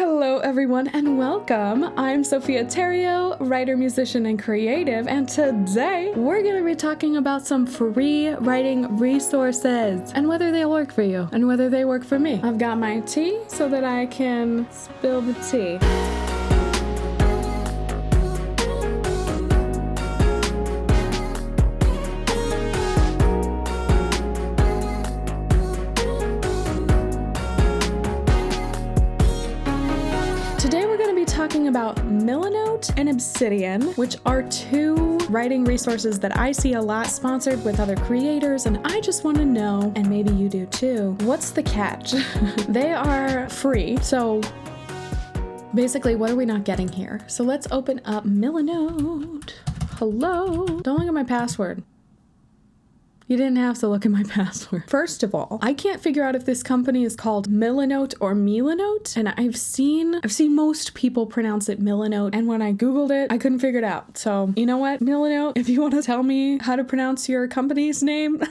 Hello everyone and welcome. I'm Sophia, writer, musician, and creative, and today we're going to be talking about some free writing resources and whether they work for you and whether they work for me. I've got my tea so that I can spill the tea. Talking about Milanote and Obsidian, which are two writing resources that I see a lot sponsored with other creators, and I just want to know, and maybe you do too, what's the catch? They are free, so basically what are we not getting here? So let's open up Milanote. Hello? Don't look at my password. You didn't have to look at my password. First of all, I can't figure out if this company is called Milanote or Milanote, and I've seen most people pronounce it Milanote, and when I Googled it, I couldn't figure it out. So, you know what, Milanote, if you want to tell me how to pronounce your company's name,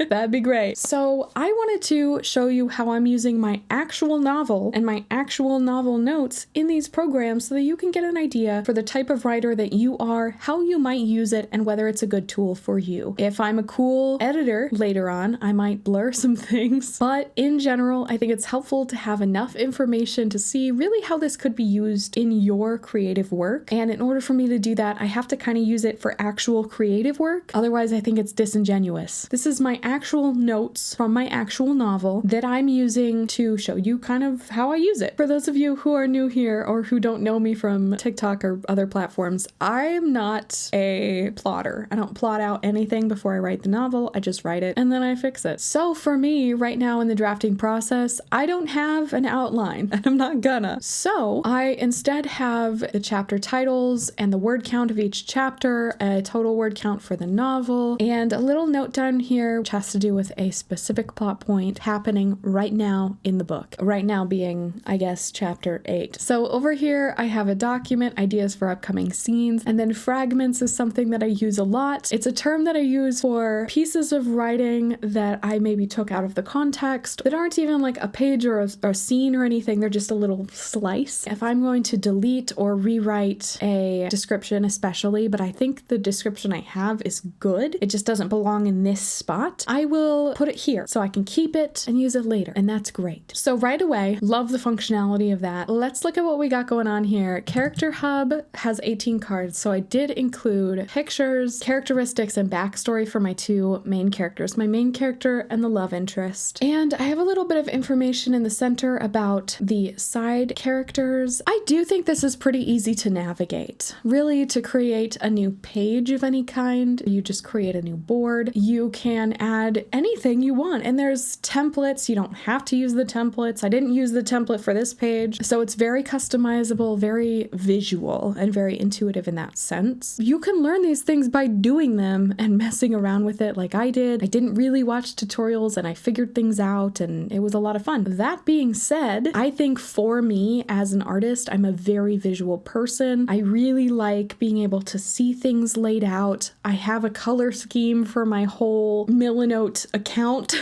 that'd be great. So, I wanted to show you how I'm using my actual novel and my actual novel notes in these programs so that you can get an idea for the type of writer that you are, how you might use it, and whether it's a good tool for you. If I'm a cool editor later on, I might blur some things, but in general, I think it's helpful to have enough information to see really how this could be used in your creative work. And in order for me to do that, I have to kind of use it for actual creative work. Otherwise, I think it's disingenuous. This is my actual notes from my actual novel that I'm using to show you kind of how I use it. For those of you who are new here or who don't know me from TikTok or other platforms, I'm not a plotter. I don't plot out anything before I write the novel. I just write it and then I fix it. So for me right now in the drafting process, I don't have an outline and I'm not gonna. So I instead have the chapter titles and the word count of each chapter, a total word count for the novel, and a little note down here which has to do with a specific plot point happening right now in the book. Right now being, I guess, chapter 8. So over here I have a document, ideas for upcoming scenes, and then fragments is something that I use a lot. It's a term that I use for pieces of writing that I maybe took out of the context that aren't even like a page or a scene or anything. They're just a little slice. If I'm going to delete or rewrite a description especially, but I think the description I have is good, it just doesn't belong in this spot, I will put it here so I can keep it and use it later, and that's great. So right away, love the functionality of that. Let's look at what we got going on here. Character Hub has 18 cards, so I did include pictures, characteristics, and backstory for my two main characters, my main character and the love interest. And I have a little bit of information in the center about the side characters. I do think this is pretty easy to navigate. Really, to create a new page of any kind, you just create a new board. You can add anything you want, and there's templates. You don't have to use the templates. I didn't use the template for this page, so it's very customizable, very visual, and very intuitive in that sense. You can learn these things by doing them and messing around with it like I did. I didn't really watch tutorials and I figured things out and it was a lot of fun. That being said, I think for me as an artist, I'm a very visual person. I really like being able to see things laid out. I have a color scheme for my whole Milanote account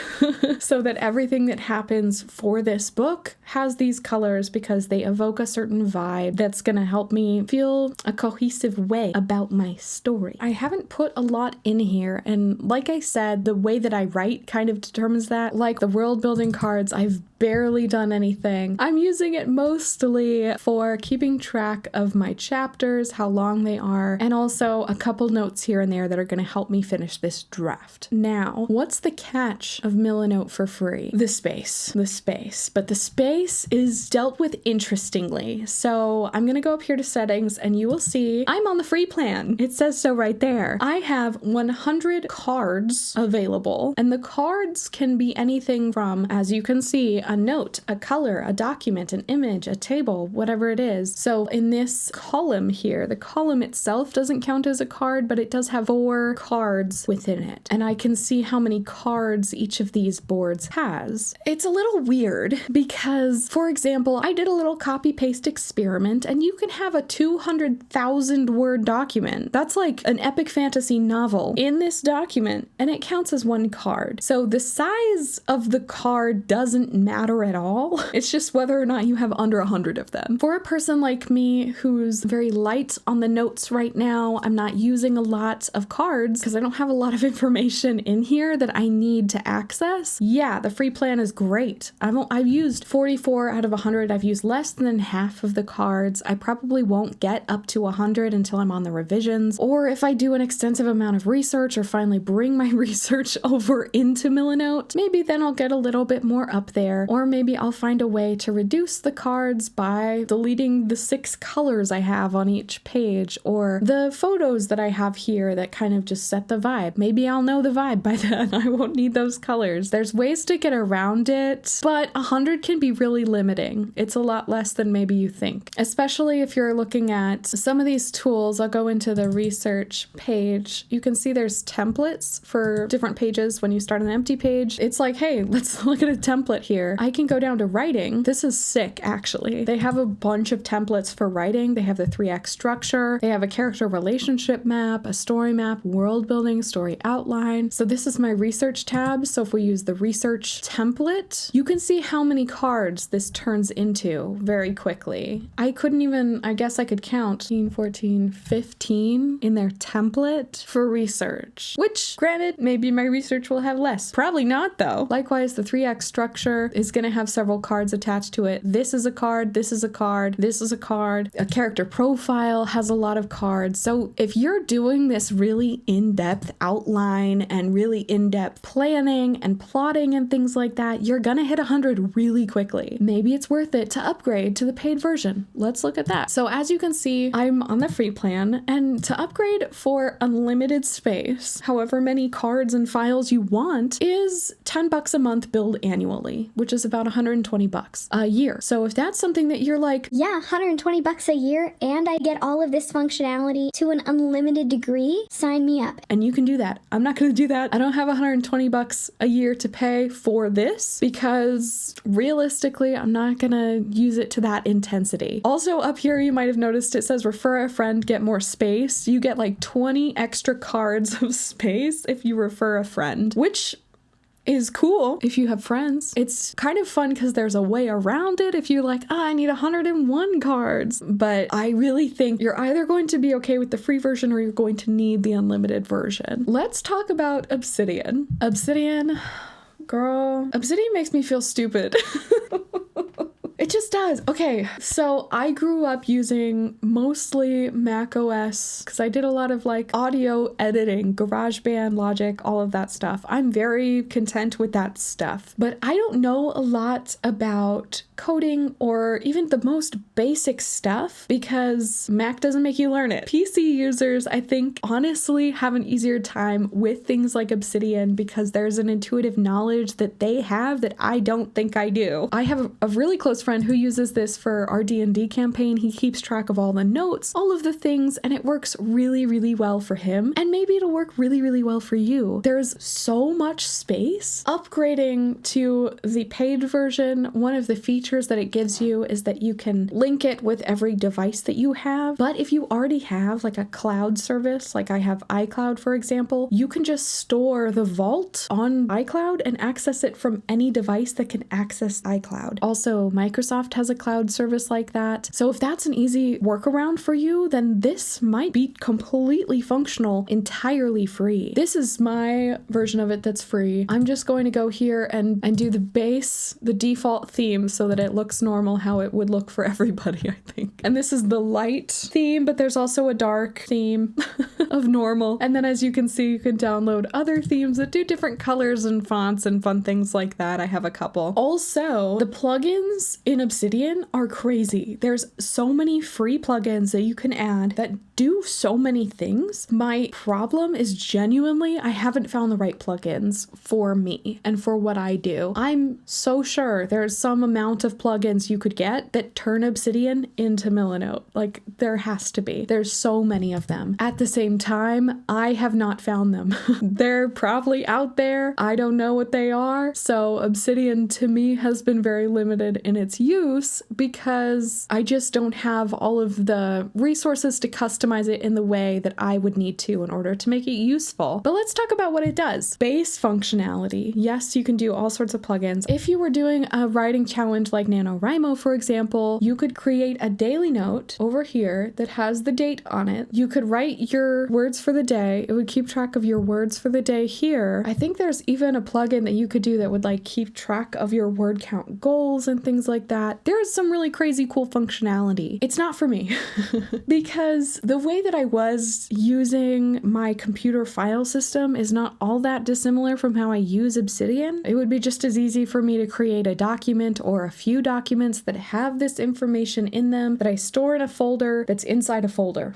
so that everything that happens for this book has these colors because they evoke a certain vibe that's gonna help me feel a cohesive way about my story. I haven't put a lot in here, and like I said, the way that I write kind of determines that. Like the world building cards, I've barely done anything. I'm using it mostly for keeping track of my chapters, how long they are, and also a couple notes here and there that are going to help me finish this draft. Now, what's the catch of Milanote for free? The space. But the space is dealt with interestingly. So I'm going to go up here to settings and you will see I'm on the free plan. It says so right there. I have 100 cards available, and the cards can be anything from, as you can see, a note, a color, a document, an image, a table, whatever it is. So in this column here, the column itself doesn't count as a card, but it does have 4 cards within it. And I can see how how many cards each of these boards has. It's a little weird because, for example, I did a little copy paste experiment and you can have a 200,000 word document. That's like an epic fantasy novel in this document, and it counts as one card. So the size of the card doesn't matter at all. It's just whether or not you have under 100 of them. For a person like me who's very light on the notes right now, I'm not using a lot of cards because I don't have a lot of information in here that I need to access. Yeah, the free plan is great. I've used 44 out of 100. I've used less than half of the cards. I probably won't get up to 100 until I'm on the revisions, or if I do an extensive amount of research or finally bring my research over into Milanote, maybe then I'll get a little bit more up there, or maybe I'll find a way to reduce the cards by deleting the 6 colors I have on each page, or the photos that I have here that kind of just set the vibe. Maybe I'll know the vibe by then. I won't need those colors. There's ways to get around it, but 100 can be really limiting. It's a lot less than maybe you think, especially if you're looking at some of these tools. I'll go into the research page. You can see there's templates for different pages. When you start an empty page, it's like, hey, let's look at a template here. I can go down to writing. This is sick, actually. They have a bunch of templates for writing. They have the 3x structure. They have a character relationship map, a story map, world building, story outline. So this is my research tab. So if we use the research template, you can see how many cards this turns into very quickly. I guess I could count 14, 15 in their template for research, which granted, maybe my research will have less. Probably not though. Likewise, the 3x structure is going to have several cards attached to it. This is a card, this is a card, this is a card. A character profile has a lot of cards. So if you're doing this really in-depth outline and really in-depth planning and plotting and things like that, you're gonna hit 100 really quickly. Maybe it's worth it to upgrade to the paid version. Let's look at that. So as you can see, I'm on the free plan, and to upgrade for unlimited space, however many cards and files you want, is $10 a month billed annually, which is about $120 a year. So if that's something that you're like, yeah, $120 a year, and I get all of this functionality to an unlimited degree, sign me up. And you can do that. I'm not going to do that. I don't have $120 a year to pay for this because realistically, I'm not going to use it to that intensity. Also up here, you might have noticed it says refer a friend, get more space. You get like 20 extra cards of space if you refer a friend, which is cool if you have friends. It's kind of fun because there's a way around it if you're like, I need 101 cards. But I really think you're either going to be okay with the free version or you're going to need the unlimited version. Let's talk about Obsidian. Obsidian, girl, Obsidian makes me feel stupid. It just does. Okay, so I grew up using mostly Mac OS because I did a lot of like audio editing, GarageBand, Logic, all of that stuff. I'm very content with that stuff, but I don't know a lot about coding or even the most basic stuff because Mac doesn't make you learn it. PC users, I think, honestly have an easier time with things like Obsidian because there's an intuitive knowledge that they have that I don't think I do. I have a really close friend who uses this for our D&D campaign. He keeps track of all the notes, all of the things, and it works really, really well for him. And maybe it'll work really, really well for you. There's so much space. Upgrading to the paid version, one of the features that it gives you is that you can link it with every device that you have. But if you already have like a cloud service, like I have iCloud, for example, you can just store the vault on iCloud and access it from any device that can access iCloud. Also, Microsoft has a cloud service like that. So if that's an easy workaround for you, then this might be completely functional, entirely free. This is my version of it that's free. I'm just going to go here and do the default theme so that it looks normal how it would look for everybody, I think. And this is the light theme, but there's also a dark theme of normal. And then as you can see, you can download other themes that do different colors and fonts and fun things like that. I have a couple. Also, the plugins in Obsidian are crazy. There's so many free plugins that you can add that do so many things. My problem is genuinely I haven't found the right plugins for me and for what I do. I'm so sure there's some amount of plugins you could get that turn Obsidian into Milanote. Like, there has to be. There's so many of them. At the same time, I have not found them. They're probably out there. I don't know what they are. So Obsidian to me has been very limited in its use because I just don't have all of the resources to customize it in the way that I would need to in order to make it useful. But let's talk about what it does. Base functionality. Yes, you can do all sorts of plugins. If you were doing a writing challenge like NaNoWriMo, for example, you could create a daily note over here that has the date on it. You could write your words for the day. It would keep track of your words for the day here. I think there's even a plugin that you could do that would like keep track of your word count goals and things like that. There's some really crazy cool functionality. It's not for me because the way that I was using my computer file system is not all that dissimilar from how I use Obsidian. It would be just as easy for me to create a document or a few documents that have this information in them that I store in a folder that's inside a folder.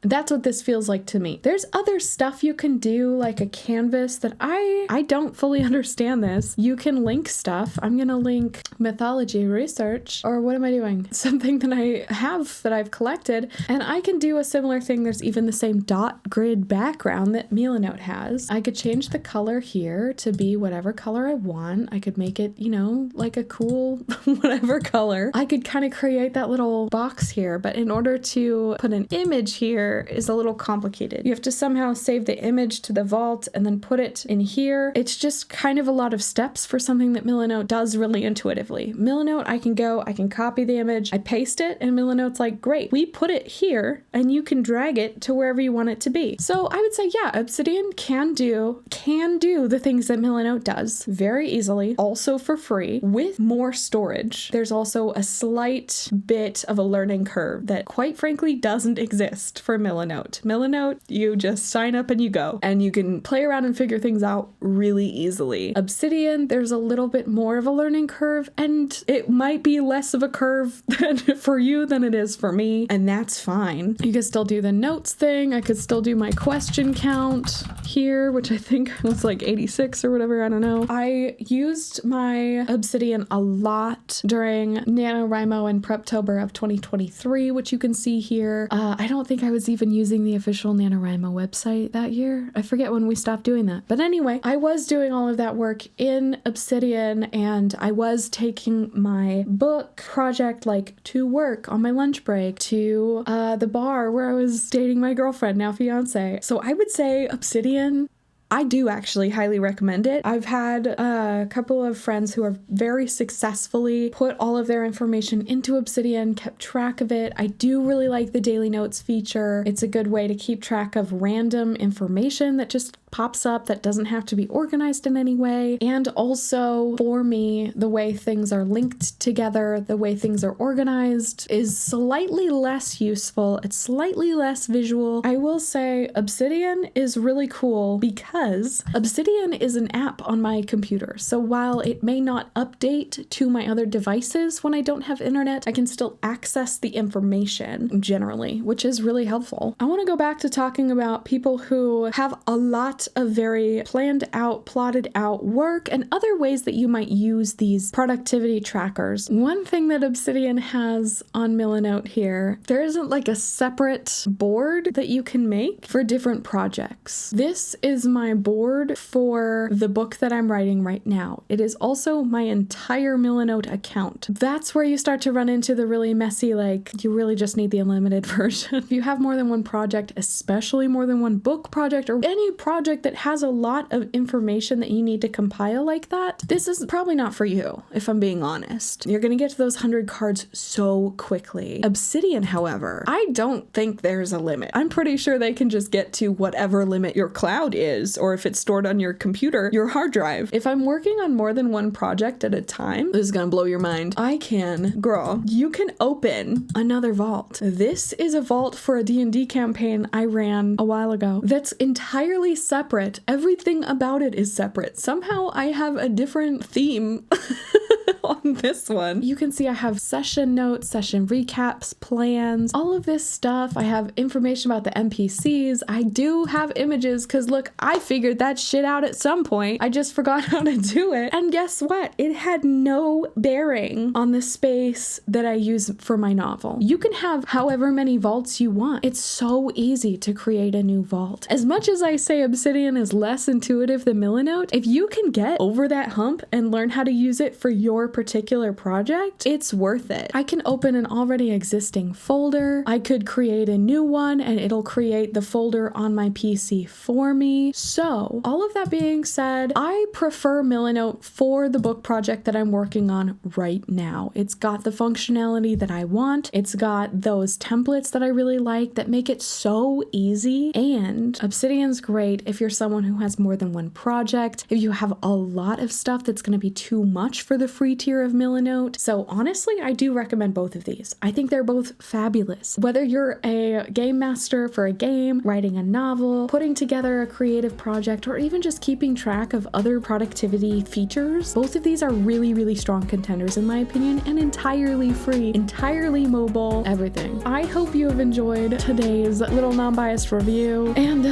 That's what this feels like to me. There's other stuff you can do, like a canvas that I don't fully understand this. You can link stuff. I'm going to link mythology research, or what am I doing? Something that I have that I've collected, and I can do a similar thing. There's even the same dot grid background that Milanote has. I could change the color here to be whatever color I want. I could make it, you know, like a cool whatever color. I could kind of create that little box here, but in order to put an image here, is a little complicated. You have to somehow save the image to the vault and then put it in here. It's just kind of a lot of steps for something that Milanote does really intuitively. Milanote, I can copy the image, I paste it, and Milanote's like, great, we put it here and you can drag it to wherever you want it to be. So I would say, yeah, Obsidian can do the things that Milanote does very easily, also for free, with more storage. There's also a slight bit of a learning curve that quite frankly doesn't exist for Milanote. Milanote, you just sign up and you go, and you can play around and figure things out really easily. Obsidian, there's a little bit more of a learning curve, and it might be less of a curve for you than it is for me, and that's fine. You can still do the notes thing. I could still do my question count here, which I think was like 86 or whatever, I don't know. I used my Obsidian a lot during NaNoWriMo and Preptober of 2023, which you can see here. I don't think I was even using the official NaNoWriMo website that year. I forget when we stopped doing that. But anyway, I was doing all of that work in Obsidian, and I was taking my book project like to work on my lunch break, to the bar where I was dating my girlfriend, now fiance. So I would say Obsidian, I do actually highly recommend it. I've had a couple of friends who have very successfully put all of their information into Obsidian, kept track of it. I do really like the daily notes feature. It's a good way to keep track of random information that just pops up that doesn't have to be organized in any way. And also, for me, the way things are linked together, the way things are organized is slightly less useful. It's slightly less visual. I will say Obsidian is really cool because Obsidian is an app on my computer. So while it may not update to my other devices when I don't have internet, I can still access the information generally, which is really helpful. I want to go back to talking about people who have a lot of very planned out, plotted out work and other ways that you might use these productivity trackers. One thing that Obsidian has on Milanote here, there isn't like a separate board that you can make for different projects. This is my board for the book that I'm writing right now. It is also my entire Milanote account. That's where you start to run into the really messy, like, you really just need the unlimited version. If you have more than one project, especially more than one book project or any project that has a lot of information that you need to compile like that, this is probably not for you, if I'm being honest. You're going to get to those 100 cards so quickly. Obsidian, however, I don't think there's a limit. I'm pretty sure they can just get to whatever limit your cloud is, or if it's stored on your computer, your hard drive. If I'm working on more than one project at a time, this is going to blow your mind. You can open another vault. This is a vault for a D&D campaign I ran a while ago that's entirely separate. Everything about it is separate. Somehow I have a different theme on this one. You can see I have session notes, session recaps, plans, all of this stuff. I have information about the NPCs. I do have images because look, I figured that shit out at some point. I just forgot how to do it. And guess what? It had no bearing on the space that I use for my novel. You can have however many vaults you want. It's so easy to create a new vault. As much as I say Obsidian is less intuitive than Milanote, if you can get over that hump and learn how to use it for your particular project, it's worth it. I can open an already existing folder. I could create a new one and it'll create the folder on my PC for me. So all of that being said, I prefer Milanote for the book project that I'm working on right now. It's got the functionality that I want. It's got those templates that I really like that make it so easy. And Obsidian's great if you're someone who has more than one project, if you have a lot of stuff that's going to be too much for the free tier of Milanote. So honestly, I do recommend both of these. I think they're both fabulous. Whether you're a game master for a game, writing a novel, putting together a creative project, or even just keeping track of other productivity features, both of these are really, really strong contenders in my opinion, and entirely free, entirely mobile, everything. I hope you have enjoyed today's little non-biased review. And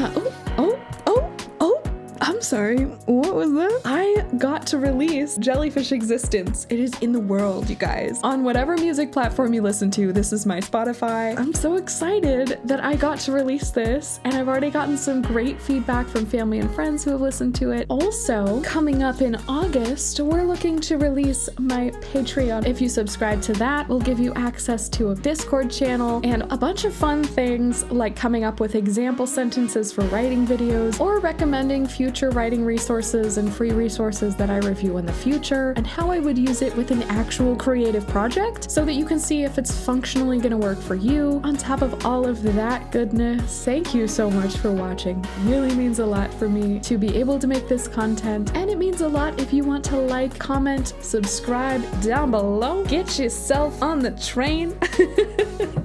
I'm sorry, what was that? I got to release Jellyfish Existence. It is in the world, you guys. On whatever music platform you listen to, this is my Spotify. I'm so excited that I got to release this, and I've already gotten some great feedback from family and friends who have listened to it. Also, coming up in August, we're looking to release my Patreon. If you subscribe to that, we'll give you access to a Discord channel and a bunch of fun things like coming up with example sentences for writing videos or recommending future writing resources and free resources that I review in the future, and how I would use it with an actual creative project so that you can see if it's functionally going to work for you. On top of all of that goodness, thank you so much for watching. It really means a lot for me to be able to make this content, and it means a lot if you want to like, comment, subscribe down below. Get yourself on the train.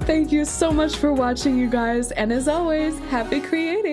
Thank you so much for watching, you guys, and as always, happy creating!